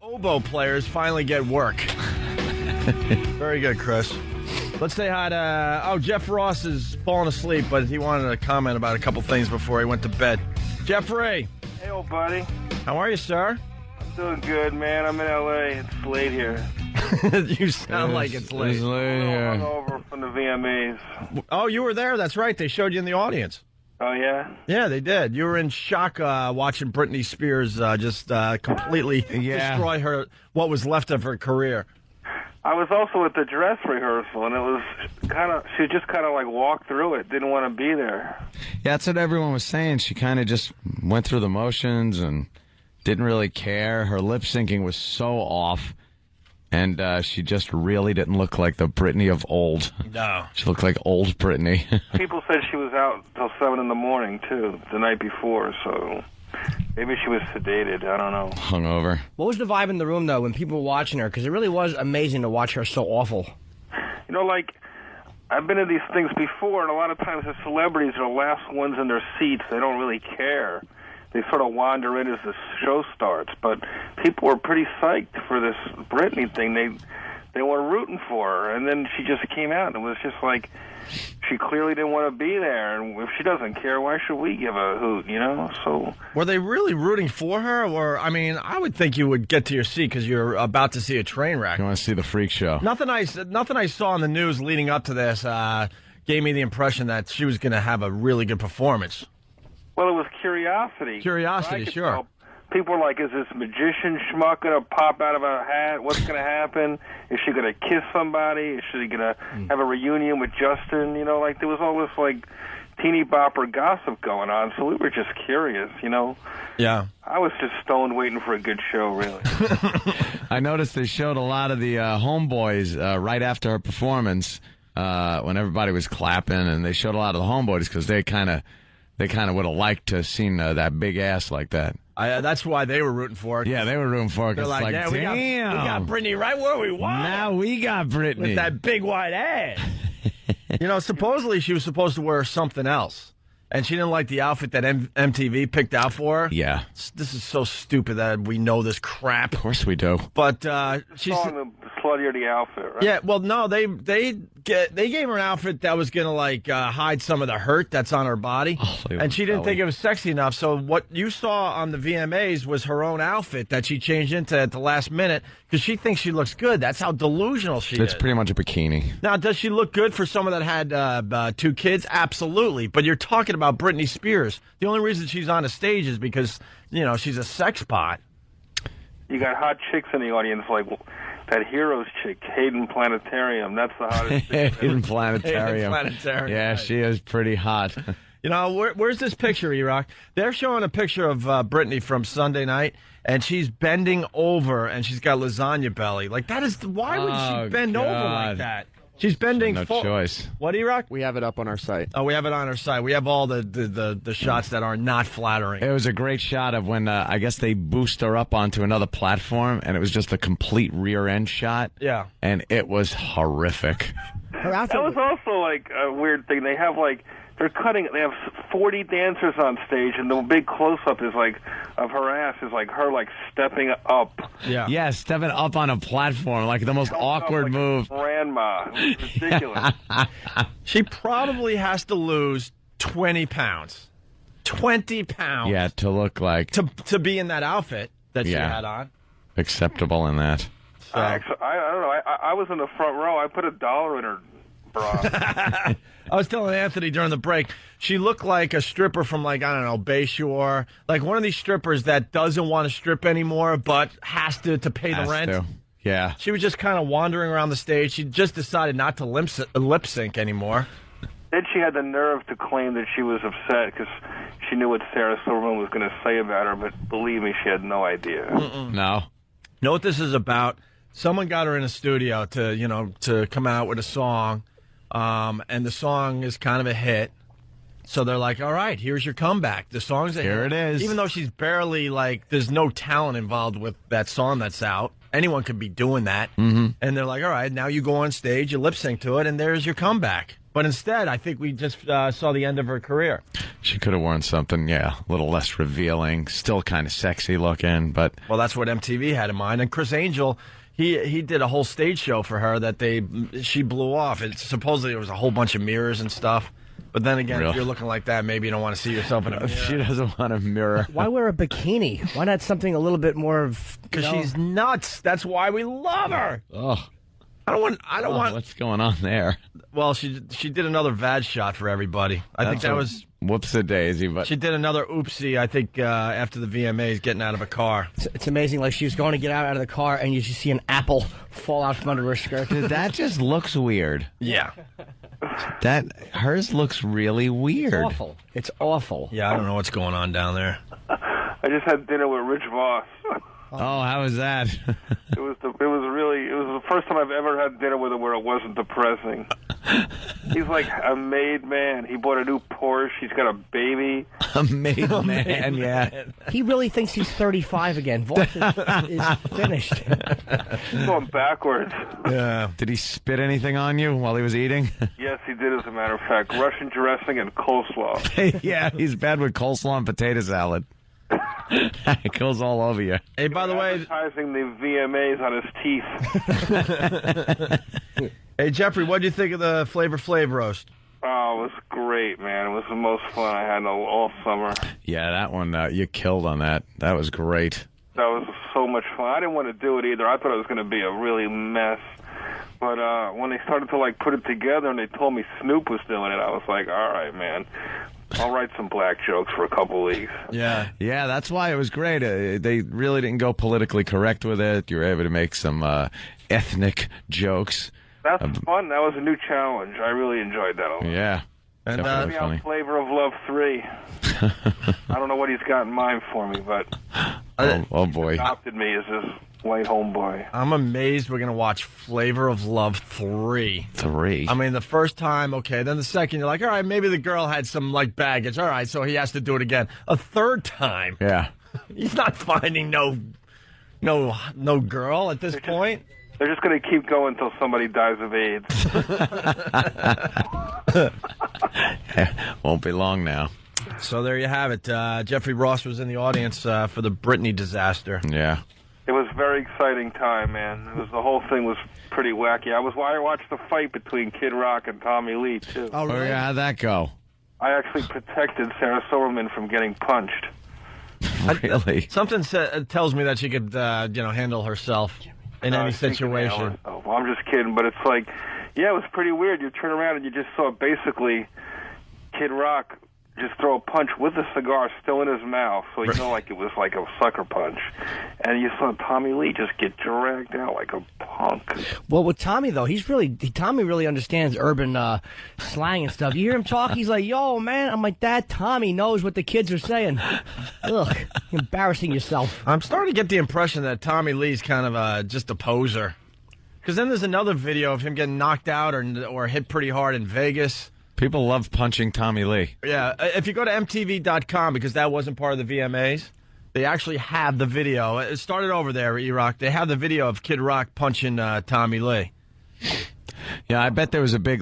oboe players finally get work. Very good, Chris. Let's say hi to... Jeff Ross is falling asleep, but he wanted to comment about a couple things before he went to bed. Jeffrey. Hey, old buddy. How are you, sir? I'm doing good, man. I'm in L.A. It's late here. You sound like it's late. It's late here. Hungover from the VMAs. Oh, you were there. That's right. They showed you in the audience. Oh, yeah? Yeah, they did. You were in shock watching Britney Spears just completely destroy what was left of her career. I was also at the dress rehearsal, and it was she just kind of like walked through it, didn't want to be there. Yeah, that's what everyone was saying. She kind of just went through the motions and didn't really care. Her lip syncing was so off, and she just really didn't look like the Britney of old. No. She looked like old Britney. People said she was out till 7 in the morning, too, the night before, so maybe she was sedated. I don't know. Hungover. What was the vibe in the room, though, when people were watching her? Because it really was amazing to watch her so awful. You know, like, I've been to these things before, and a lot of times the celebrities are the last ones in their seats. They don't really care. They sort of wander in as the show starts. But people were pretty psyched for this Britney thing. They were rooting for her, and then she just came out, and it was just like she clearly didn't want to be there. And if she doesn't care, why should we give a hoot, you know? So were they really rooting for her? Or, I mean, I would think you would get to your seat because you're about to see a train wreck. You want to see the freak show? Nothing I saw in the news leading up to this gave me the impression that she was going to have a really good performance. Well, it was curiosity. Curiosity, sure. Tell. People were like, is this magician schmuck going to pop out of a hat? What's going to happen? Is she going to kiss somebody? Is she going to have a reunion with Justin? You know, like there was all this like teeny bopper gossip going on, so we were just curious, you know? Yeah. I was just stoned waiting for a good show, really. I noticed they showed a lot of the homeboys right after her performance when everybody was clapping, and they showed a lot of the homeboys because they kind of would have liked to have seen that big ass like that. That's why they were rooting for it. Yeah, they were rooting for it. They're like, damn, we got Britney right where we want. Now we got Britney. With that big white ass. You know, supposedly she was supposed to wear something else. And she didn't like the outfit that MTV picked out for her. Yeah. This is so stupid that we know this crap. Of course we do. But she's on the sluttier the outfit, right? Yeah, well, no, they gave her an outfit that was going to, like, hide some of the hurt that's on her body. Oh, and she didn't think it was sexy enough. So what you saw on the VMAs was her own outfit that she changed into at the last minute because she thinks she looks good. That's how delusional she is. It's pretty much a bikini. Now, does she look good for someone that had 2 kids? Absolutely. But you're talking about Britney Spears. The only reason she's on a stage is because, you know, she's a sex pot. You got hot chicks in the audience like that Heroes chick, Hayden Planetarium. That's the hottest chick. Hayden Planetarium. Hayden Planetarium. Yeah, right. she is pretty hot. You know, where's this picture, E-Rock? They're showing a picture of Britney from Sunday night, and she's bending over, and she's got lasagna belly. Like, that is, why would she bend over like that? She's bending No choice. What, E-Rock? We have it up on our site. Oh, we have it on our site. We have all the shots that are not flattering. It was a great shot of when, I guess they boost her up onto another platform, and it was just a complete rear end shot. Yeah. And it was horrific. That was also like a weird thing. They have like, they have 40 dancers on stage, and the big close-up is like, of her ass is like her like stepping up. Yeah. Yeah, stepping up on a platform, like the most awkward like move. Grandma. It was ridiculous. She probably has to lose 20 pounds. 20 pounds. Yeah, to look like To be in that outfit that she had on. acceptable in that. So. I don't know. I was in the front row. I put $1 in her bra. I was telling Anthony during the break, she looked like a stripper from, like, I don't know, Bayshore. Like one of these strippers that doesn't want to strip anymore but has to pay the rent. To. Yeah. She was just kind of wandering around the stage. She just decided not to lip sync anymore. Then she had the nerve to claim that she was upset because she knew what Sarah Silverman was going to say about her, but believe me, she had no idea. No. Know what this is about? Someone got her in a studio to come out with a song, and the song is kind of a hit. So they're like, all right, here's your comeback. The song's a hit. Here it is. Even though she's barely, like, there's no talent involved with that song that's out. Anyone could be doing that. Mm-hmm. And they're like, all right, now you go on stage, you lip sync to it, and there's your comeback. But instead, I think we just saw the end of her career. She could have worn something, a little less revealing, still kind of sexy looking, but... Well, that's what MTV had in mind. And Chris Angel, he did a whole stage show for her that she blew off. Supposedly there was a whole bunch of mirrors and stuff. But then again, if you're looking like that, maybe you don't want to see yourself in a mirror. She doesn't want a mirror. Why wear a bikini? Why not something a little bit more of... Because she's nuts. That's why we love her. Oh. I don't want... What's going on there? Well, she did another VAD shot for everybody. I think that was... Whoops-a-daisy, but... She did another oopsie, I think, after the VMAs, getting out of a car. It's amazing. Like, she was going to get out of the car, and you just see an apple fall out from under her skirt. Dude, that just looks weird. Yeah. Hers looks really weird. It's awful. It's awful. Yeah, I don't know what's going on down there. I just had dinner with Rich Voss. Oh, how was that? It was the first time I've ever had dinner with him where it wasn't depressing. He's like a made man. He bought a new Porsche. He's got a baby. A made man, yeah. He really thinks he's 35 again. Voss is finished. He's going backwards. Yeah. Did he spit anything on you while he was eating? Yes, he did, as a matter of fact. Russian dressing and coleslaw. Yeah, he's bad with coleslaw and potato salad. It goes all over you. Hey, by the way... Advertising the VMAs on his teeth. Hey, Jeffrey, what do you think of the Flavor Flav roast? Oh, it was great, man. It was the most fun I had all summer. Yeah, that one, you killed on that. That was great. That was so much fun. I didn't want to do it either. I thought it was going to be a really mess. But when they started to, put it together and they told me Snoop was doing it, I was like, all right, man. I'll write some black jokes for a couple weeks. Yeah, that's why it was great. They really didn't go politically correct with it. You were able to make some ethnic jokes. That's fun. That was a new challenge. I really enjoyed that a lot. Yeah. And definitely funny. Flavor of Love 3. I don't know what he's got in mind for me, but oh boy, adopted me as his white homeboy. I'm amazed we're going to watch Flavor of Love 3. I mean, the first time, okay. Then the second, you're like, all right, maybe the girl had some, baggage. All right, so he has to do it again. A third time. Yeah. He's not finding no girl at this point. They're just going to keep going until somebody dies of AIDS. Won't be long now. So there you have it. Jeffrey Ross was in the audience for the Britney disaster. Yeah. It was a very exciting time, man. The whole thing was pretty wacky. I watched the fight between Kid Rock and Tommy Lee, too. Oh, really? Yeah, how'd that go? I actually protected Sarah Silverman from getting punched. Really? Something tells me that she could, handle herself in any situation. Well, I'm just kidding, but it's it was pretty weird. You turn around and you just saw basically Kid Rock just throw a punch with the cigar still in his mouth, so it was like a sucker punch. And you saw Tommy Lee just get dragged out like a punk. Well, with Tommy, though, Tommy really understands urban slang and stuff. You hear him talk, he's like, yo, man. I'm like, that Tommy knows what the kids are saying. Ugh, you're embarrassing yourself. I'm starting to get the impression that Tommy Lee's kind of just a poser. Because then there's another video of him getting knocked out or hit pretty hard in Vegas. People love punching Tommy Lee. Yeah, if you go to MTV.com, because that wasn't part of the VMAs, they actually have the video. It started over there, E-Rock. They have the video of Kid Rock punching Tommy Lee. Yeah, I bet there was a big,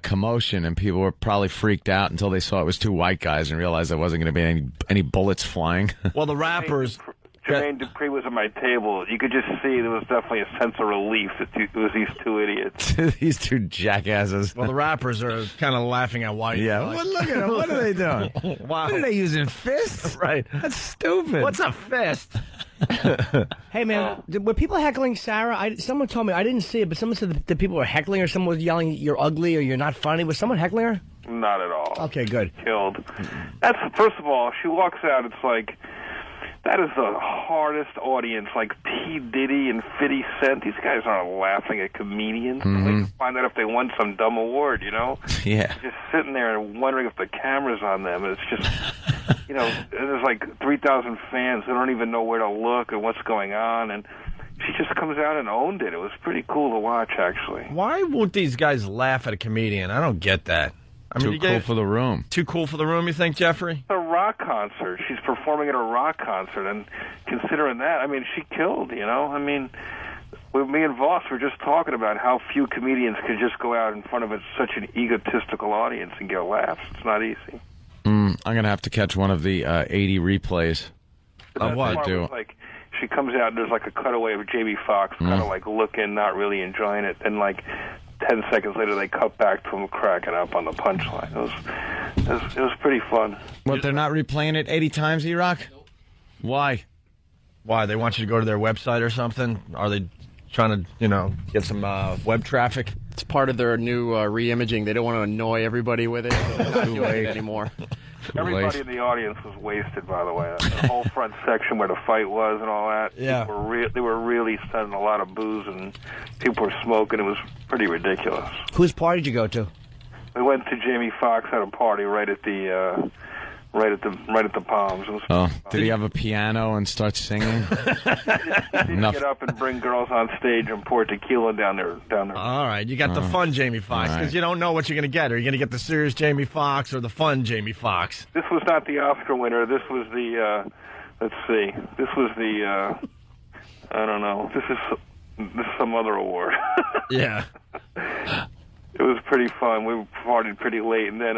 commotion, and people were probably freaked out until they saw it was two white guys and realized there wasn't going to be any bullets flying. Well, the rappers... Jermaine Dupri was at my table. You could just see there was definitely a sense of relief that it was these two idiots. These two jackasses. Well, the rappers are kind of laughing at white. Yeah, well, look at them. What are they doing? Wow. What are they using, fists? Right. That's stupid. What's a fist? Hey, man, were people heckling Sarah? Someone told me, I didn't see it, but someone said that people were heckling her. Someone was yelling, you're ugly or you're not funny. Was someone heckling her? Not at all. Okay, good. Killed. First of all, she walks out, it's like... That is the hardest audience, like P. Diddy and 50 Cent. These guys aren't laughing at comedians. Mm-hmm. They find out if they won some dumb award, Yeah. Just sitting there and wondering if the camera's on them. It's just, there's 3,000 fans who don't even know where to look and what's going on. And she just comes out and owned it. It was pretty cool to watch, actually. Why won't these guys laugh at a comedian? I don't get that. Too cool for the room. Too cool for the room, you think, Jeffrey? A rock concert. She's performing at a rock concert, and considering that, she killed, me and Voss were just talking about how few comedians can just go out in front of such an egotistical audience and get laughs. It's not easy. I'm going to have to catch one of the 80 replays of what I do. Like, she comes out and there's like a cutaway of Jamie Foxx kind of like looking, not really enjoying it, and like 10 seconds later they cut back to him cracking up on the punchline. It was pretty fun. What, they're not replaying it 80 times, E-Rock? Why? Why? They want you to go to their website or something? Are they trying to, get some web traffic? It's part of their new re-imaging. They don't want to annoy everybody with it, so they're not doing it anymore. Everybody in the audience was wasted, by the way. The whole front section where the fight was and all that. Yeah. They were really sending a lot of booze, and people were smoking. It was pretty ridiculous. Whose party did you go to? We went to Jamie Foxx at a party right at the Palms. Did he have a piano and start singing? He did get up and bring girls on stage and pour tequila down there. All right, you got the fun Jamie Foxx, because you don't know what you're going to get. Are you going to get the serious Jamie Foxx or the fun Jamie Foxx? This was not the Oscar winner. This was the, let's see. This was the, I don't know. This is some other award. Yeah. It was pretty fun. We partied pretty late, and then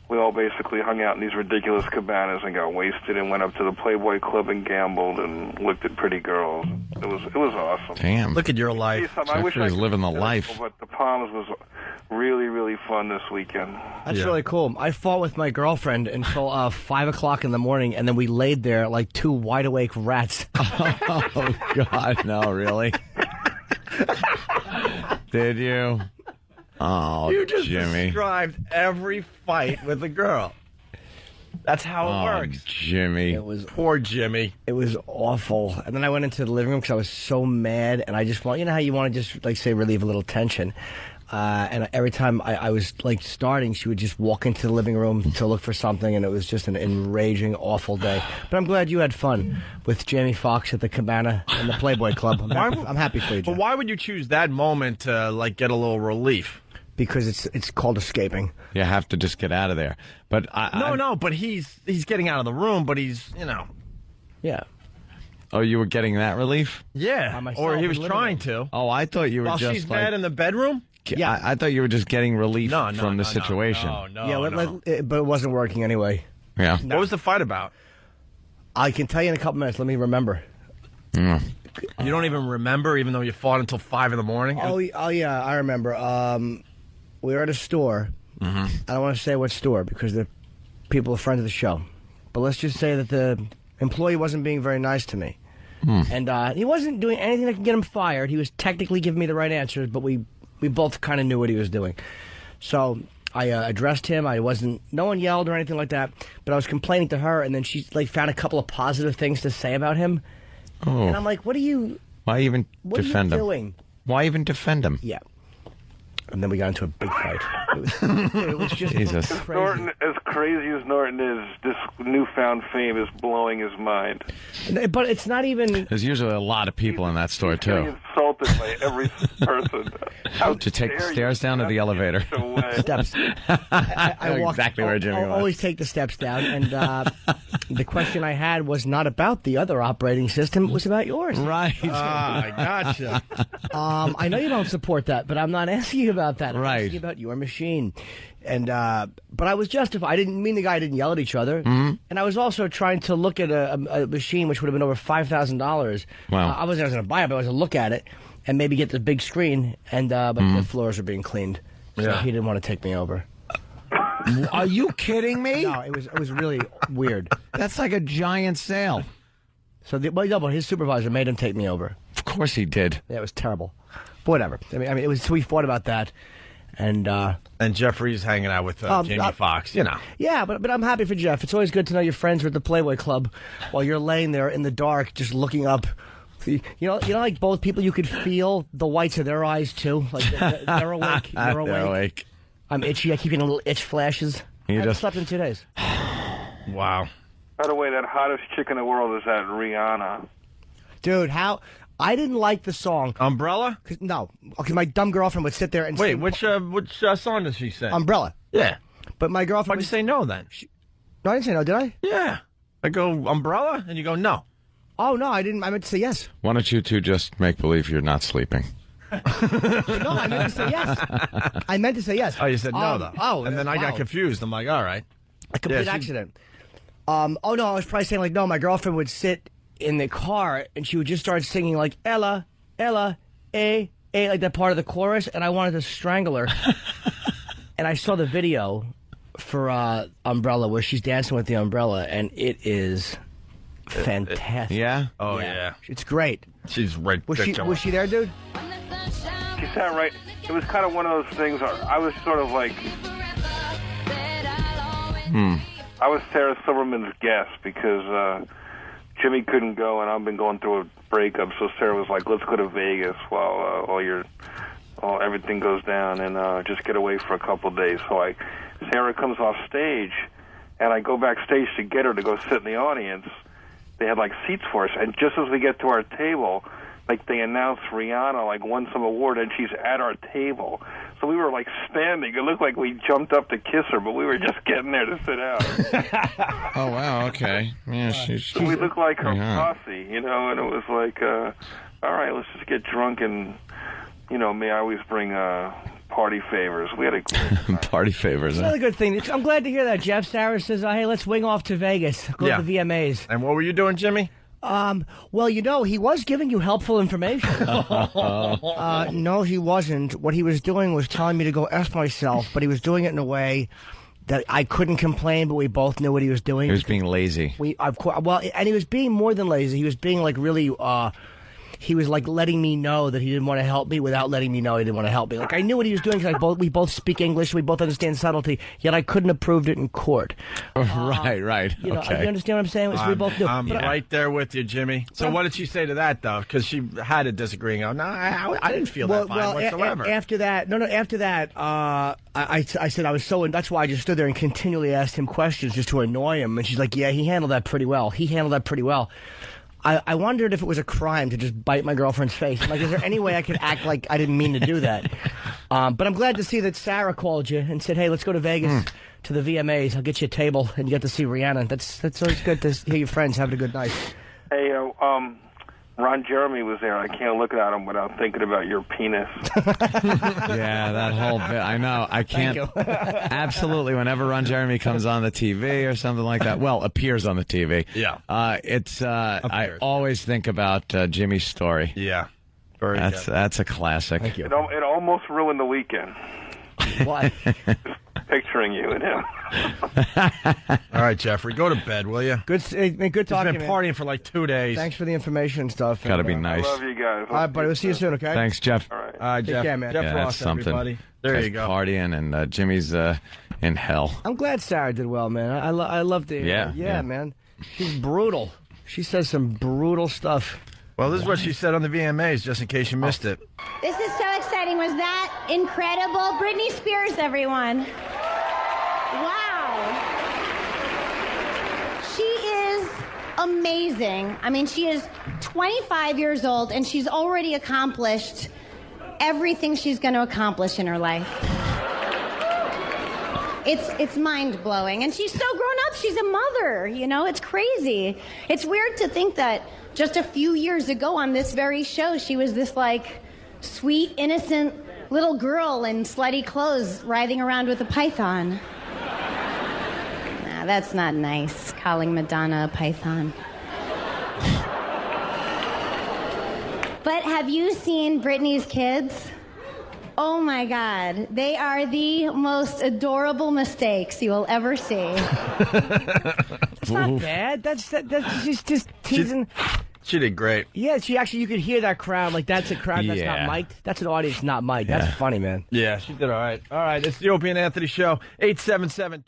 we all basically hung out in these ridiculous cabanas and got wasted and went up to the Playboy Club and gambled and looked at pretty girls. It was awesome. Damn. Look at your life. I wish I was could living the be life. physical, but the Palms was really, really fun this weekend. That's really cool. I fought with my girlfriend until 5 o'clock in the morning, and then we laid there like two wide-awake rats. Oh, God, no, really? Did you? Oh, You just Jimmy. described every fight with a girl. That's how it works. Jimmy. It was Poor Jimmy. It was awful. And then I went into the living room because I was so mad, and I just want, how you want to just, like, say, relieve a little tension. And every time I was, like, starting, she would just walk into the living room to look for something, and it was just an enraging, awful day. But I'm glad you had fun with Jamie Foxx at the Cabana and the Playboy Club. I'm happy for you, Jeff. But why would you choose that moment to, like, get a little relief? Because it's called escaping. You have to just get out of there. But No, but he's getting out of the room, but he's, Yeah. Oh, you were getting that relief? Yeah, or he was trying to. Oh, I thought you were While just she's like, mad in the bedroom? Yeah, I thought you were just getting relief from the situation. No. But it wasn't working anyway. Yeah. What was the fight about? I can tell you in a couple minutes. Let me remember. Mm. You don't even remember, even though you fought until 5 in the morning? Oh yeah, I remember. We were at a store. I don't want to say what store because the people are friends of the show. But let's just say that the employee wasn't being very nice to me. And he wasn't doing anything that could get him fired. He was technically giving me the right answers, but we both kind of knew what he was doing. So I addressed him. No one yelled or anything like that, but I was complaining to her, and then she found a couple of positive things to say about him. Oh. And I'm like, Why even defend him? Doing? Why even defend him? Yeah. And then we got into a big fight. It was just Jesus. crazy. Norton, as crazy as Norton is, this newfound fame is blowing his mind. But it's not even... There's usually a lot of people in that store, He's getting too. insulted by every person. To take the stairs down to the elevator. Steps. I walked, exactly where Jimmy was. always take the steps down. And the question I had was not about the other operating system. It was about yours. Right. I gotcha. I know you don't support that, but I'm not asking you about that. I'm Right. asking about your machine. And but I was justified. I didn't mean the guy didn't yell at each other. And I was also trying to look at a machine which would have been over $5,000. Wow. I wasn't going to buy it, but I was going to look at it and maybe get the big screen. And but the floors are being cleaned, so he didn't want to take me over. Are you kidding me? No, it was really weird. That's like a giant sale. So but his supervisor made him take me over. Of course he did. Yeah, it was terrible. But whatever. I mean, it was. So we fought about that, and Jeffrey's hanging out with Jamie Foxx, Yeah, but I'm happy for Jeff. It's always good to know your friends are at the Playboy Club while you're laying there in the dark, just looking up. You know, like both people, you could feel the whites of their eyes too. Like they're awake. You're awake. They're awake. I'm itchy. I keep getting little itch flashes. I haven't slept in 2 days. Wow. By the way, that hottest chick in the world is that Rihanna. Dude, how... I didn't like the song. Umbrella? No. Okay, my dumb girlfriend would sit there and Wait, sing, which song does she sing? Umbrella. Yeah. But my girlfriend... Why'd you say no then? No, I didn't say no, did I? Yeah. I go, Umbrella? And you go, no. Oh, no, I didn't. I meant to say yes. Why don't you two just make believe you're not sleeping? No, I meant to say yes. I meant to say yes. Oh, you said no, though. Oh, and then I got confused. I'm like, all right. A complete accident. Oh, no, I was probably saying, like, no, my girlfriend would sit in the car, and she would just start singing, like, Ella, Ella, like that part of the chorus, and I wanted to strangle her. And I saw the video for Umbrella, where she's dancing with the umbrella, and it is fantastic. Yeah? Oh, yeah. It's great. She's right. Was she there, dude? She sat right. It was kind of one of those things. I was sort of like, I was Sarah Silverman's guest because Jimmy couldn't go, and I've been going through a breakup. So Sarah was like, "Let's go to Vegas while everything goes down, and just get away for a couple of days." So Sarah comes off stage, and I go backstage to get her to go sit in the audience. They had like seats for us, and just as we get to our table, like they announced Rihanna like won some award, and she's at our table. So we were like standing. It looked like we jumped up to kiss her, but we were just getting there to sit out. Oh wow, okay. Yeah, she's we looked like her posse, you know, and it was like, all right, let's just get drunk, and you know, me, I always bring party favors. We had a party favors. It's another good thing. I'm glad to hear that. Jeff Sarah says, "Hey, let's wing off to Vegas. Go to the VMAs." And what were you doing, Jimmy? Well, you know, he was giving you helpful information. No, he wasn't. What he was doing was telling me to go F myself, but he was doing it in a way that I couldn't complain, but we both knew what he was doing. He was being lazy. And he was being more than lazy. He was being like really, he was like letting me know that he didn't want to help me without letting me know he didn't want to help me. Like I knew what he was doing because we both speak English, we both understand subtlety. Yet I couldn't have proved it in court. Right. You know, okay. you understand what I'm saying? We both do. I'm right there with you, Jimmy. So what did she say to that though? Because she had a disagreeing. No, I didn't feel that fine whatsoever. After that, I said I was so, and that's why I just stood there and continually asked him questions just to annoy him. And she's like, "Yeah, he handled that pretty well. I wondered if it was a crime to just bite my girlfriend's face. I'm like, is there any way I could act like I didn't mean to do that? But I'm glad to see that Sarah called you and said, "Hey, let's go to Vegas to the VMAs. I'll get you a table and you get to see Rihanna." That's always good to hear your friends having a good night. Hey, Ron Jeremy was there. I can't look at him without thinking about your penis. Yeah, that whole bit. I know. I can't. Absolutely. Whenever Ron Jeremy comes on the TV or something like that, well, appears on the TV. Yeah. I always think about Jimmy's story. Yeah. That's a classic. Thank you. It almost ruined the weekend. Why? Picturing you and him. All right, Jeffrey, go to bed, will you? Good talking. He's been man. partying for like 2 days. Thanks for the information and stuff. Got to be nice. I love you guys. All right, buddy. We'll see you soon, okay? Thanks, Jeff. All right. All right, Jeff. Take care, man. Jeff Yeah, Ross, that's something. everybody. There Just you go. Partying, and Jimmy's in hell. I'm glad Sarah did well, man. I love the Yeah. Man. She's brutal. She says some brutal stuff. Well, this is what she said on the VMAs, just in case you missed it. This is so exciting. Was that incredible? Britney Spears, everyone. Wow. She is amazing. I mean, she is 25 years old, and she's already accomplished everything she's going to accomplish in her life. It's mind-blowing. And she's so grown up. She's a mother, you know? It's crazy. It's weird to think that just a few years ago on this very show, she was this, like, sweet, innocent little girl in slutty clothes riding around with a python. Nah, that's not nice, calling Madonna a python. But have you seen Britney's kids? Oh my God, they are the most adorable mistakes you will ever see. That's not bad. That's just teasing. She did great. Yeah, you could hear that crowd. Like, that's a crowd that's not mic'd. That's an audience not mic'd. That's funny, man. Yeah, she did all right. All right, it's the Opie and Anthony Show. 877-2